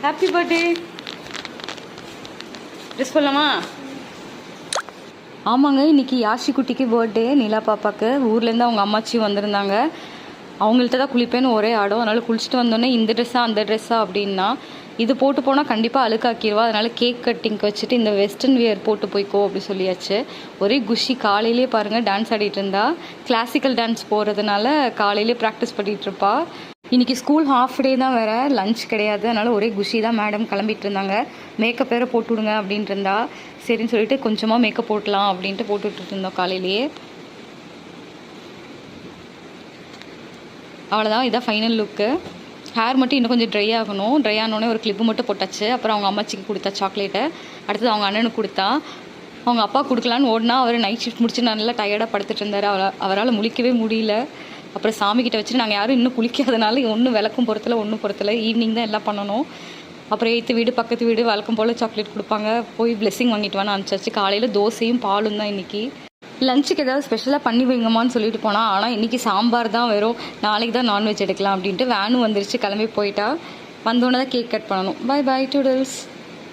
Happy birthday. Dress போடலாமா? ஆமாங்க, இன்றைக்கி யாஷி குட்டிக்கு பர்த்டே. நிலா பாப்பாவுக்கு ஊர்லேருந்து அவங்க அம்மாச்சியும் வந்திருந்தாங்க. அவங்கள்ட்ட தான் குளிப்பேன்னு ஒரே ஆடம். அதனால் குளிச்சுட்டு வந்தோடனே இந்த ட்ரெஸ்ஸா அந்த ட்ரெஸ்ஸா அப்படின்னா, இது போட்டு போனால் கண்டிப்பாக அழுக்காக்கிடுவா. அதனால் கேக் கட்டிங்க்கு வச்சுட்டு இந்த வெஸ்டர்ன் வியர் போட்டு போய்க்கோ அப்படி சொல்லியாச்சு. ஒரே குஷி. காலையிலே பாருங்கள் டான்ஸ் ஆடிட்டு இருந்தா. கிளாசிக்கல் டான்ஸ் போகிறதுனால காலையிலே ப்ராக்டிஸ் பண்ணிகிட்ருப்பா. இன்றைக்கி ஸ்கூல் ஹாஃப் டே தான் வேறு, லஞ்ச் கிடையாது. அதனால் ஒரே குஷி தான். மேடம் கிளம்பிட்டு இருந்தாங்க. மேக்கப் வேறு போட்டு விடுங்க அப்படின்ட்டு இருந்தா. சரின்னு சொல்லிட்டு கொஞ்சமாக மேக்கப் போட்டலாம் அப்படின்ட்டு போட்டுட்டு இருந்தோம் காலையிலேயே. அவ்வளோதான், இதான் ஃபைனல் லுக்கு. ஹேர் மட்டும் இன்னும் கொஞ்சம் ட்ரை ஆகணும். ட்ரை ஆனோடனே ஒரு கிளிப்பு மட்டும் போட்டாச்சு. அப்புறம் அவங்க அம்மாச்சிக்கு கொடுத்தா சாக்லேட்டை. அடுத்தது அவங்க அண்ணனுக்கு கொடுத்தா. அவங்க அப்பா கொடுக்கலான்னு ஓடினா அவர் நைட் ஷிஃப்ட் முடிச்சு நல்லா டயர்டாக படுத்துட்டு இருந்தார். அவரால் முழிக்கவே முடியல. அப்புறம் சாமிக்கிட்ட வச்சுட்டு நாங்கள் யாரும் இன்னும் குளிக்காதனால ஒன்றும் விளக்கும் பொறுத்தல ஈவினிங் தான் எல்லாம் பண்ணணும். அப்புறம் எய்த்து வீடு பக்கத்து வீடு வழக்கம் போல் சாக்லேட் கொடுப்பாங்க. போய் பிளெஸிங் வாங்கிட்டு வான்னு அனுப்பிச்சாச்சு. காலையில் தோசையும் பாலும் தான் இன்றைக்கி. லஞ்சுக்கு ஏதாவது ஸ்பெஷலாக பண்ணி வைங்கம்மான்னு சொல்லிட்டு போனால், ஆனால் இன்றைக்கி சாம்பார் தான் வெறும், நாளைக்கு தான் நான்வெஜ் எடுக்கலாம் அப்படின்ட்டு வேனும் வந்துருச்சு. கிளம்பி போயிட்டா. வந்தோடனே தான் கேக் கட் பண்ணணும். Bye bye டூடல்ஸ்.